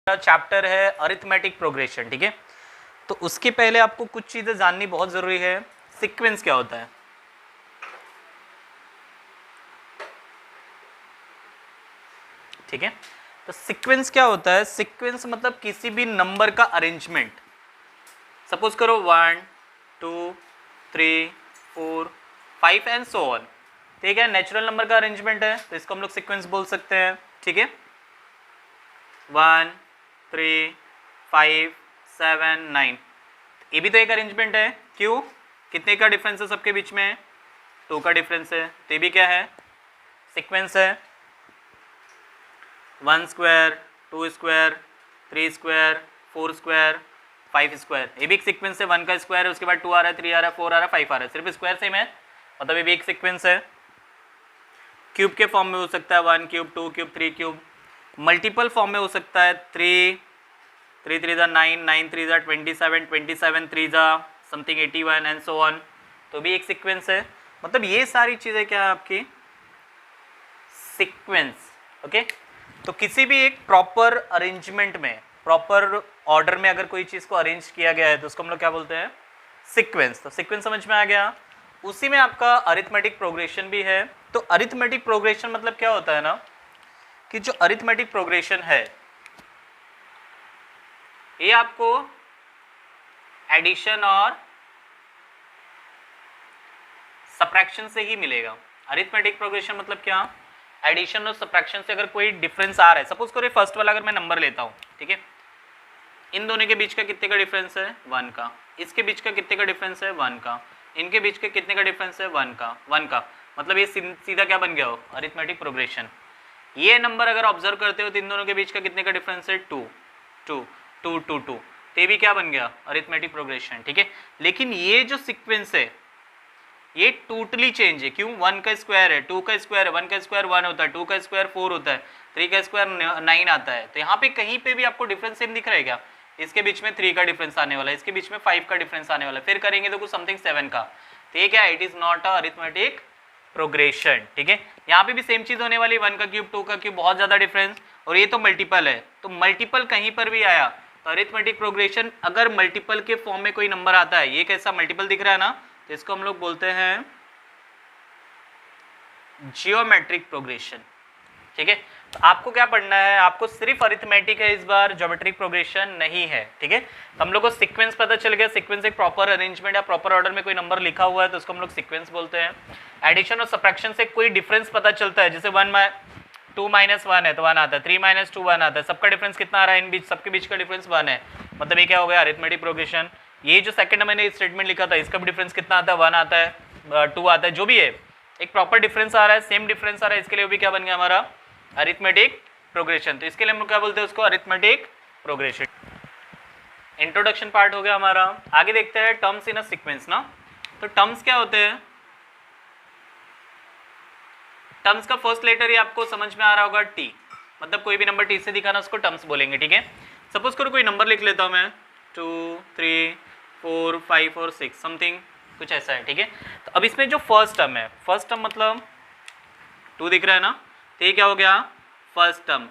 Chapter है arithmetic progression. ठीक है, तो उसके पहले आपको कुछ चीजें जाननी बहुत जरूरी है। सीक्वेंस क्या होता है? ठीक है, तो सीक्वेंस क्या होता है? सीक्वेंस मतलब किसी भी नंबर का अरेंजमेंट। सपोज करो 1 2 3 4 5 एंड सो ऑन। ठीक है, नेचुरल नंबर का अरेंजमेंट है तो इसको हम लोग सीक्वेंस बोल सकते हैं। ठीक है, 1 3 5 7 9, ये भी तो एक अरेंजमेंट है। क्यों? कितने का डिफरेंस है सबके बीच में? 2 का डिफरेंस है, तो ये भी क्या है? सीक्वेंस है। 1 square 2 square 3 square 4 square 5 square, ये भी एक सीक्वेंस है। 1 का स्क्वायर है, उसके बाद 2 आ रहा है, 3 आ रहा है, 4 आ रहा है, 5 आ रहा है, सिर्फ स्क्वायर सेम है, मतलब ये भी एक सीक्वेंस है। क्यूब के फॉर्म में हो सकता है 1 cube 2 cube 3 cube. Multiple form में हो सकता है 3 3 3 9 9 3 27 27 3 समथिंग 81 एंड सो ऑन, तो भी एक सीक्वेंस है। मतलब ये सारी चीज़ें क्या है आपकी? सीक्वेंस। ओके, तो किसी भी एक प्रॉपर अरेंजमेंट में, प्रॉपर ऑर्डर में अगर कोई चीज़ को अरेंज किया गया है तो उसको हम लोग क्या बोलते हैं? सीक्वेंस। तो सीक्वेंस समझ में आ गया। उसी में आपका अरिथमेटिक प्रोग्रेशन भी है। तो अरिथमेटिक प्रोग्रेशन मतलब क्या होता है ना, कि जो अरिथमेटिक प्रोग्रेशन है ये आपको एडिशन और सब्ट्रैक्शन से ही मिलेगा। अरिथमेटिक प्रोग्रेशन मतलब क्या? एडिशन और सब्ट्रैक्शन से अगर कोई डिफरेंस आ रहा है, सपोज करो फर्स्ट वाला अगर मैं नंबर लेता हूँ, ठीक है, इन दोनों के बीच का कितने का डिफरेंस है? 1 का। इसके बीच का कितने का डिफरेंस है? 1 का। इनके बीच के कितने का डिफरेंस है? 1 का। 1 का मतलब ये सीधा क्या बन गया हो? Arithmetic progression. ये नंबर अगर ऑब्जर्व करते हो तो इन दोनों के बीच का कितने का डिफरेंस है? 2 2 2 2 2, तो ये भी क्या बन गया? Arithmetic progression. ठीक है, लेकिन ये जो सीक्वेंस है ये टोटली चेंज है। क्यों? 1 का स्क्वायर है, 2 का स्क्वायर है, 1 का स्क्वायर 1 होता है, 2 का स्क्वायर 4 होता है, 3 का स्क्वायर 9 आता है। तो यहाँ पे कहीं पे भी आपको डिफरेंस सेम दिख रहा है क्या? इसके बीच में 3 का डिफरेंस आने वाला है, इसके बीच में 5 का डिफरेंस आने वाला है, फिर करेंगे तो कुछ समथिंग 7 का। तो ये क्या? It is not a arithmetic progression. ठीक है, यहाँ पे भी सेम चीज होने वाली, 1 का क्यूब 2 का क्यूब, बहुत ज्यादा डिफरेंस, और ये तो मल्टीपल है। तो मल्टीपल कहीं पर भी आया तो अरिथमेटिक प्रोग्रेशन, अगर मल्टीपल के फॉर्म में कोई नंबर आता है, ये कैसा मल्टीपल दिख रहा है ना, तो इसको हम लोग बोलते हैं जियोमेट्रिक प्रोग्रेशन। ठीक है, तो आपको क्या पढ़ना है? आपको सिर्फ अरिथमेटिक है इस बार, ज्योमेट्रिक प्रोग्रेशन नहीं है। ठीक है, तो हम लोग को सीक्वेंस पता चल गया। सीक्वेंस एक प्रॉपर अरेंजमेंट या प्रॉपर ऑर्डर में कोई नंबर लिखा हुआ है तो उसको हम लोग सीक्वेंस बोलते हैं। एडिशन और सब्ट्रैक्शन से कोई डिफरेंस पता चलता है, जैसे 2 माइनस 1 है तो 1 आता है, 3 माइनस 2 1 आता है, सबका डिफरेंस कितना आ रहा है? इन बीच सबके बीच का डिफरेंस 1 है, मतलब ये क्या हो गया? Arithmetic progression. ये जो सेकंड मैंने स्टेटमेंट लिखा था इसका भी डिफरेंस कितना आता है? 1 आता है, 2 आता है, जो भी है एक प्रॉपर डिफरेंस आ रहा है, सेम डिफरेंस आ रहा है, इसके लिए भी क्या बन गया हमारा? Arithmetic progression. तो इसके लिए हम लोग क्या बोलते हैं? उसको अरिथमेटिक प्रोग्रेशन। इंट्रोडक्शन पार्ट हो गया हमारा। आगे देखते हैं टर्म्स इन अ सीक्वेंस ना। तो टर्म्स क्या होते हैं? टर्म्स का फर्स्ट लेटर ही आपको समझ में आ रहा होगा, टी, मतलब कोई भी नंबर टी से दिखाना उसको टर्म्स बोलेंगे। ठीक है, सपोज करो कोई नंबर लिख लेता हूं मैं 2 3 4 5 और 6 समथिंग, कुछ ऐसा है। ठीक है, तो अब इसमें जो फर्स्ट टर्म है, फर्स्ट टर्म मतलब 2 दिख रहा है ना, तो ये क्या हो गया? First term.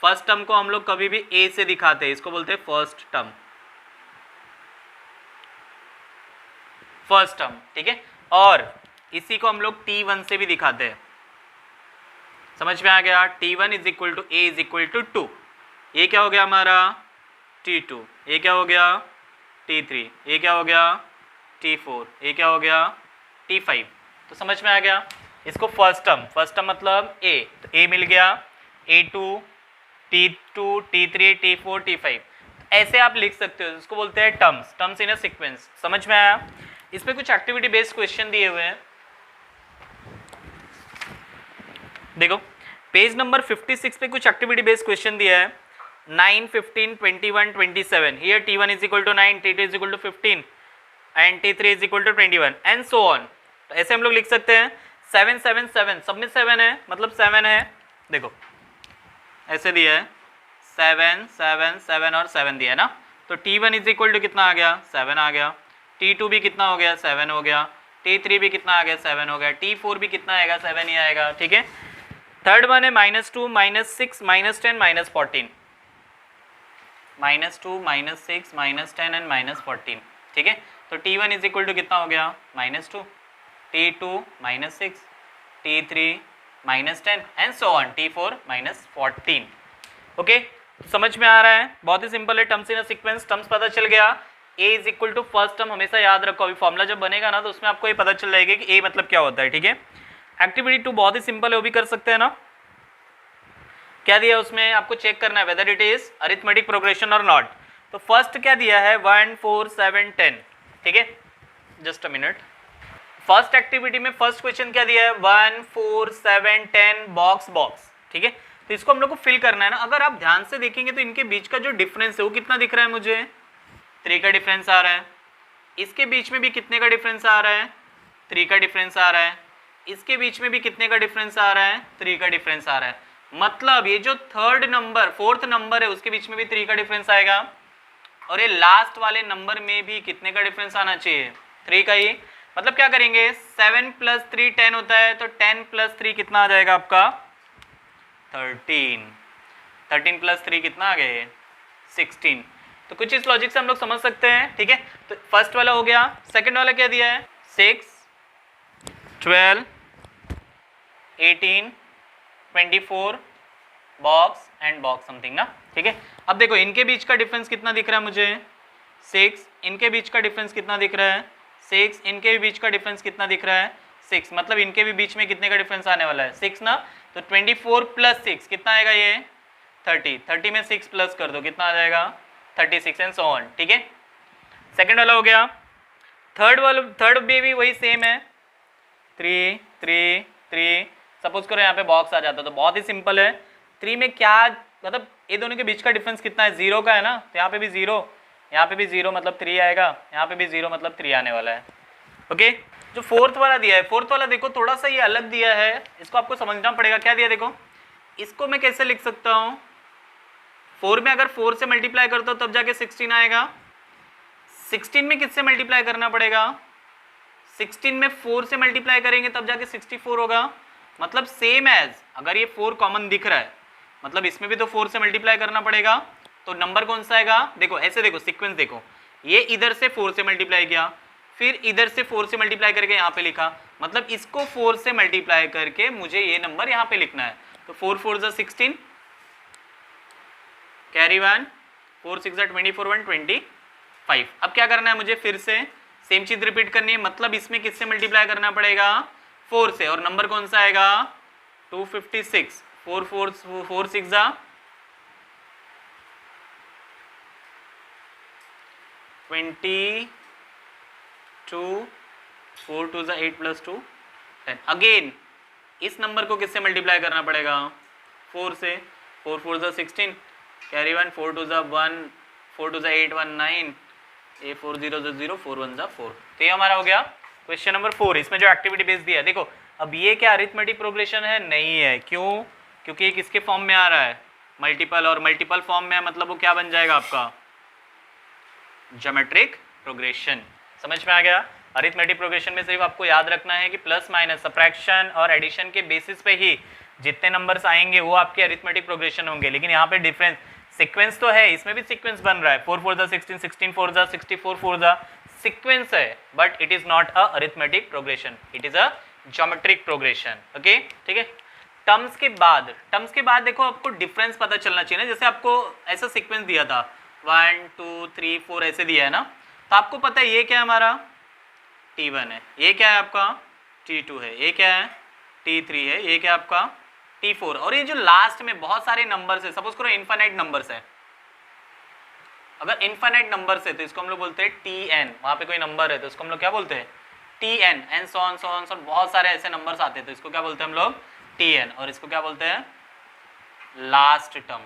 फर्स्ट टर्म को हम लोग कभी भी ए से दिखाते हैं, इसको बोलते हैं फर्स्ट टर्म। फर्स्ट टर्म, ठीक है, और इसी को हम लोग T1 से भी दिखाते हैं। समझ में आ गया? T1 is equal to a is equal to 2, ये क्या हो गया हमारा? T2, ये क्या हो गया? T3, ये क्या हो गया? T4, ये क्या हो गया? T5। तो समझ में आ गया? इसको फर्स्ट टर्म मतलब ए, तो ए मिल गया, A2 T2 T3 T4 T5, ऐसे आप लिख सकते हो। इसको बोलते हैं टर्म्स इन अ सीक्वेंस। समझ में आया? इसमें कुछ एक्टिविटी बेस्ड क्वेश्चन दिए हुए हैं, देखो पेज नंबर 56 पे कुछ एक्टिविटी बेस्ड क्वेश्चन दिया है। 9 15 21 27, here T1 is equal to 9, T2 is equal to 15 and T3 is equal to 21 and so on. तो ऐसे हम लोग लिख सकते हैं 7 7 7, सब में 7 है, मतलब 7 है। देखो ऐसे दिया है 7 7 7 और 7 दिया है ना, तो T1 इज इक्वल टू कितना आ गया? 7 आ गया। T2 भी कितना हो गया? 7 हो गया। T3 भी कितना आ गया? 7 हो गया। T4 भी कितना आएगा? 7 ही आएगा। ठीक है, थर्ड वन है -2 -6 -10 -14, -2 -6 -10 एंड -14, ठीक है। तो T1 इज इक्वल टू कितना हो गया -2, T2 -6, T3 -10 and so on T4 -14। Okay, समझ में आ रहा है? बहुत ही सिंपल है। Terms in a sequence, terms पता चल गया। A is equal to first term हमेशा याद रखो, अभी फॉर्मूला जब बनेगा ना तो उसमें आपको ये पता चल जाएगा कि A मतलब क्या होता है, ठीक है। एक्टिविटी 2 बहुत ही सिंपल है, वो भी कर सकते हैं ना। क्या दिया है उसमें, आपको चेक करना है whether it is arithmetic progression और नॉट। तो फर्स्ट क्या दिया है 1 4 7 10, ठीक है। Just a minute, first activity में फर्स्ट क्वेश्चन क्या दिया है 1 4 7 10 बॉक्स बॉक्स, ठीक है। तो इसको हम लोग को फिल करना है ना। अगर आप ध्यान से देखेंगे तो इनके बीच का जो डिफरेंस है वो कितना दिख रहा है मुझे, 3 का डिफरेंस आ रहा है। इसके बीच में भी कितने का डिफरेंस आ रहा है, 3 का डिफरेंस आ रहा है। इसके बीच में भी कितने का डिफरेंस आ रहा है, 3 का डिफरेंस आ रहा है। मतलब ये जो थर्ड नंबर फोर्थ नंबर है उसके बीच में भी 3 का डिफरेंस आएगा, और ये लास्ट वाले नंबर में भी कितने का डिफरेंस आना चाहिए, 3 का ही। मतलब क्या करेंगे 7 + 3 10 होता है, तो 10 + 3 कितना आ जाएगा आपका 13, 13 + 3 कितना आ गया 16। तो कुछ इस लॉजिक से हम लोग समझ सकते हैं, ठीक है। तो फर्स्ट वाला हो गया। सेकंड वाला क्या दिया है 6 12 18 24 बॉक्स एंड बॉक्स समथिंग ना, ठीक है। अब देखो इनके बीच का डिफरेंस कितना दिख रहा है मुझे 6, इनके बीच का डिफरेंस कितना दिख रहा है 6, इनके भी बीच का डिफरेंस कितना दिख रहा है 6, मतलब इनके भी बीच में कितने का डिफरेंस आने वाला है 6 ना। तो 24 + 6 कितना आएगा ये 30, 30 में 6 प्लस कर दो कितना आ जाएगा 36 एंड सो ऑन, ठीक है। सेकंड वाला हो गया। थर्ड में भी वही सेम है 3 3 3, सपोज करो यहाँ पे बॉक्स आ जाता तो बहुत ही सिंपल है। 3 में क्या मतलब ये दोनों के बीच का डिफरेंस कितना है 0 का है ना, तो यहाँ पे भी 0, यहाँ पे भी 0 मतलब 3 आएगा, यहाँ पे भी 0 मतलब 3 आने वाला है। ओके, जो फोर्थ वाला दिया है, फोर्थ वाला देखो थोड़ा सा ये अलग दिया है, इसको आपको समझना पड़ेगा। क्या दिया देखो, इसको मैं कैसे लिख सकता हूँ 4 में अगर 4 से मल्टीप्लाई करता हूँ तब जाके 16 आएगा। 16 में किससे मल्टीप्लाई करना पड़ेगा 16 में 4 से मल्टीप्लाई करेंगे तब जाके 64 होगा। मतलब सेम एज, अगर ये 4 कॉमन दिख रहा है मतलब इसमें भी तो 4 से मल्टीप्लाई करना पड़ेगा। तो नंबर कौन सा आएगा देखो, ऐसे देखो सीक्वेंस देखो, ये इधर से 4 से मल्टीप्लाई किया, फिर इधर से 4 से मल्टीप्लाई करके यहाँ पे लिखा, मतलब इसको 4 से मल्टीप्लाई करके मुझे ये नंबर यहाँ पे लिखना है। तो 4 4 = 16, कैरी 1, 4 6 = 24 1 25। अब क्या करना है मुझे, फिर से सेम चीज रिपीट करनी है, मतलब इसमें किससे मल्टीप्लाई करना पड़ेगा 4 से, और नंबर कौन सा आएगा 256। 4 4 4 6 = 22, 4 2 = 8 + 2 10। अगेन इस नंबर को किससे मल्टीप्लाई करना पड़ेगा 4 से, 4 4 = 16, कैरी 1, 4 2 = 1, 4 2 = 8 1 9, ए 4 0 = 0, 4 1 = 4। तो ये हमारा हो गया क्वेश्चन नंबर 4। इसमें जो एक्टिविटी बेस दिया है देखो, अब ये क्या अरिथमेटिक प्रोग्रेशन है, नहीं है, क्यों, क्योंकि ये किसके फॉर्म में आ रहा है मल्टीपल, और मल्टीपल फॉर्म में है मतलब वो क्या बन जाएगा आपका ज्योमेट्रिक प्रोग्रेशन। समझ में आ गया। अरिथमेटिक प्रोग्रेशन में सिर्फ आपको याद रखना है कि प्लस माइनस सब्ट्रैक्शन और एडिशन के बेसिस पे ही जितने नंबर्स आएंगे वो आपके अरिथमेटिक प्रोग्रेशन होंगे। लेकिन यहाँ पे डिफरेंस सीक्वेंस तो है, इसमें भी सीक्वेंस बन रहा है, 4 4 = 16, 16 4 = 64 4 सीक्वेंस है, but it is not a arithmetic progression, it is a geometric progression. Okay, ठीक है। टर्म्स के बाद देखो आपको डिफरेंस पता चलना चाहिए ना। जैसे आपको ऐसा सीक्वेंस दिया था 1 2 3 4 ऐसे दिया है ना, तो आपको पता है ये क्या है हमारा T1 है, ये क्या है आपका T2 है, ये क्या है T3 है, ये क्या है आपका T4, और ये जो लास्ट में बहुत सारे नंबर्स है, सपोज करो इनफाइनाइट नंबर्स है, अगर इनफाइनाइट नंबर्स है तो इसको हम लोग बोलते हैं Tn, वहां पे कोई नंबर है तो इसको हम लोग क्या बोलते हैं Tn, and so on so on so, बहुत सारे ऐसे नंबर्स आते हैं तो इसको क्या बोलते हैं हम लोग Tn, और इसको क्या बोलते हैं लास्ट टर्म।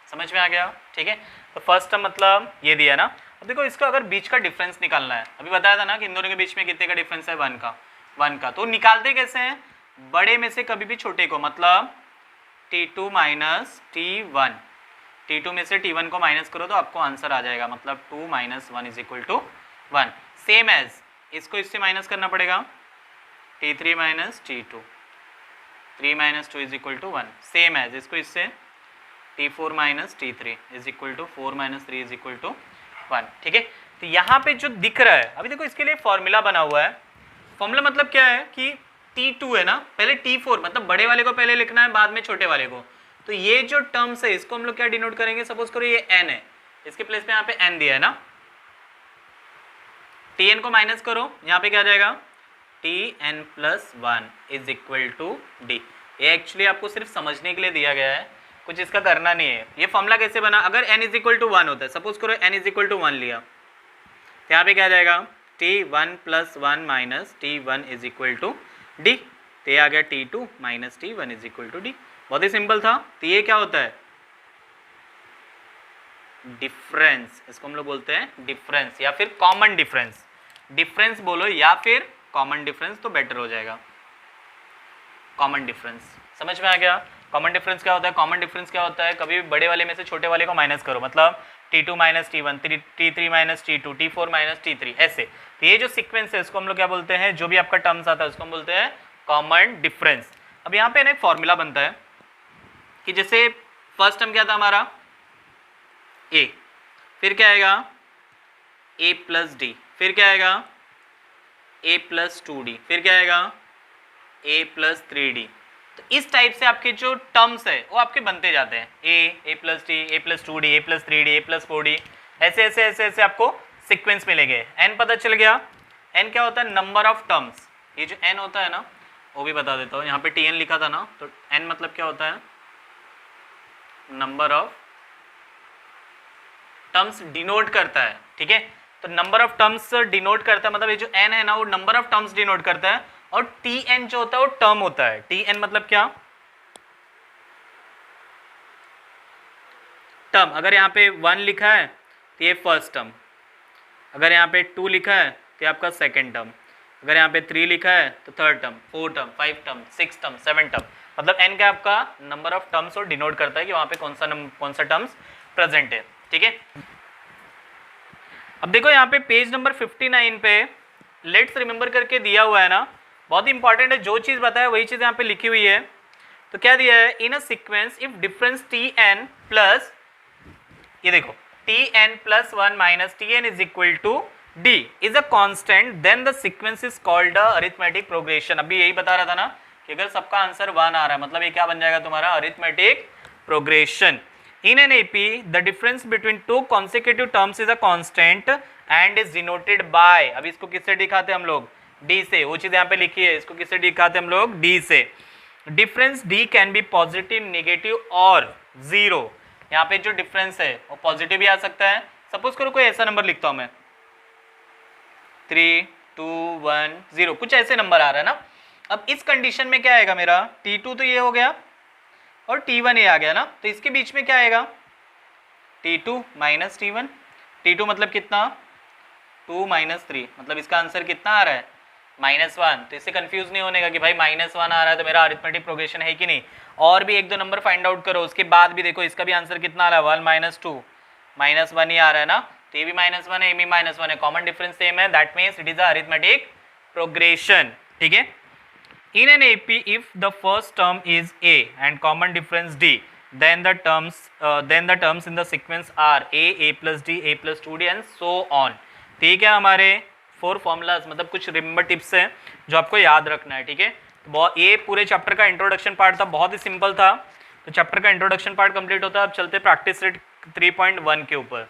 समझ में आ गया, ठीक है। तो फर्स्ट टर्म मतलब ये दिया ना। अब देखो इसका अगर बीच का डिफरेंस निकालना है, अभी बताया था ना कि इन दोनों के बीच में कितने का डिफरेंस है 1 का, तो निकालते कैसे हैं, बड़े में से कभी भी छोटे को, मतलब T2 - T1, T2 में से T1 को माइनस करो तो आपको आंसर आ जाएगा, मतलब 2 - 1 = 1। सेम एज इसको इससे माइनस करना पड़ेगा T3 - T2, 3 - 2 = 1। सेम एज इसको इससे T4 minus T3 is equal to 4 minus 3 is equal to 1, ठीक है। तो यहाँ पे जो दिख रहा है, अभी देखो इसके लिए फॉर्मूला बना हुआ है। फॉर्मूला मतलब क्या है कि T2 है ना, पहले T4 मतलब बड़े वाले को पहले लिखना है, बाद में छोटे वाले को। तो ये जो टर्म्स है इसको हम लोग क्या डिनोट करेंगे, सपोज करो ये n है, इसके प्लेस पे यहाँ पे n दिया है ना, Tn को माइनस करो, यहाँ पे क्या आ जाएगा Tn plus 1 is equal to d। ये एक्चुअली आपको सिर्फ समझने के लिए दिया गया है, कुछ इसका करना नहीं है। ये फॉर्मूला कैसे बना, अगर n इज इक्वल टू 1 होता है, सपोज करो n इज इक्वल टू 1 लिया, तो यहाँ पे क्या आ जाएगा T1 plus 1 minus T1 is equal to D. तो ये आ गया T2 minus T1 is equal to D. बहुत ही सिंपल था। तो ये क्या होता है, डिफरेंस, इसको हम लोग बोलते हैं डिफरेंस या फिर कॉमन डिफरेंस। डिफरेंस बोलो या फिर कॉमन डिफरेंस तो बेटर हो जाएगा। कॉमन डिफरेंस समझ में आ गया। कॉमन डिफरेंस क्या होता है, कॉमन डिफरेंस क्या होता है, कभी भी बड़े वाले में से छोटे वाले को माइनस करो, मतलब T2 minus T1, T3 minus T2, T4 minus T3, ऐसे। तो ये जो सीक्वेंस है इसको हम लोग क्या बोलते हैं, जो भी आपका टर्म्स आता है उसको हम बोलते हैं कॉमन डिफरेंस। अब यहाँ पे ना एक फॉर्मूला बनता है कि जैसे फर्स्ट टर्म क्या था हमारा a, फिर क्या आएगा a प्लस डी, फिर क्या आएगा a प्लस 2d, फिर क्या आएगा a प्लस 3d। तो इस टाइप से आपके जो टर्म्स है वो आपके बनते जाते हैं, a plus D, a plus 2d, a plus 3d, a plus 4d, ऐसे ऐसे ऐसे ऐसे आपको सीक्वेंस मिलेंगे। n पता चल गया, n क्या होता है, नंबर ऑफ टर्म्स। ये जो n होता है ना वो भी बता देता हूँ, यहाँ पे Tn लिखा था ना, तो n मतलब क्या होता है, नंबर ऑफ टर्म्स डिनोट करता है, ठीक है। तो नंबर ऑफ टर्म्स डिनोट करता है, मतलब ये जो n है ना वो नंबर ऑफ टर्म्स डिनोट करता है, और Tn जो होता है वो टर्म होता है। Tn मतलब क्या, टर्म। अगर यहाँ पे 1 लिखा है तो ये फर्स्ट टर्म, अगर यहाँ पे 2 लिखा है तो ये आपका सेकेंड टर्म, अगर यहाँ पे 3 लिखा है तो third term, 4 term, 5 term, 6 term, 7 term, मतलब n का आपका नंबर ऑफ टर्म्स और डिनोट करता है कि वहाँ पे कौन सा टर्म्स प्रेजेंट है, ठीक है। अब देखो यहाँ पे पेज नंबर 59 पे लेट्स रिमेंबर करके दिया हुआ है ना, बहुत इंपॉर्टेंट है, जो चीज़ बताया वही चीज़ यहाँ पे लिखी हुई है। तो क्या दिया है, in a sequence if difference Tn plus, ये देखो Tn plus 1 minus Tn is equal to D is a constant then the sequence is called a arithmetic progression. अभी यही बता रहा था ना कि अगर सबका आंसर 1 आ रहा है मतलब ये क्या बन जाएगा तुम्हारा, arithmetic progression. In an AP, the difference between two consecutive terms is a constant and is denoted by, अभी इसको किससे दिखाते हैं हम लोग, D से। वो चीज़ यहाँ पे लिखी है, इसको किससे दिखाते हैं हम लोग, D से। Difference D can be positive, negative और जीरो। यहाँ पे जो डिफरेंस है वो पॉजिटिव भी आ सकता है। सपोज करो कोई ऐसा नंबर लिखता हूँ मैं 3, 2, 1, 0, कुछ ऐसे नंबर आ रहा है ना। अब इस कंडीशन में क्या आएगा मेरा, T2 तो ये हो गया और T1 ये आ गया ना, तो इसके बीच में क्या आएगा, T2 माइनस T1। T2 मतलब कितना, 2 माइनस 3, मतलब इसका आंसर कितना आ रहा है, -1। तो इससे कंफ्यूज नहीं होने का कि भाई -1 आ रहा है तो मेरा अरिथमेटिक प्रोग्रेशन है कि नहीं। और भी 1-2 नंबर फाइंड आउट करो, उसके बाद भी देखो इसका भी आंसर कितना आ रहा है, 1 माइनस 2, -1 ही आ रहा है ना। तो ये भी -1 है, ये भी -1 है, कॉमन डिफरेंस सेम है, that means it is a arithmetic progression, ठीक है। In an AP, if the first term is A and common difference D, then the terms in the sequence are A plus D, A plus 2D and so on। ठीक है, हमारे 4 formulas, मतलब कुछ remember tips हैं जो आपको याद रखना है, ठीक है। तो ये पूरे चैप्टर का इंट्रोडक्शन पार्ट था, बहुत ही सिंपल था। तो चैप्टर का इंट्रोडक्शन पार्ट कंप्लीट होता है। अब चलते प्रैक्टिस सेट 3.1 के ऊपर।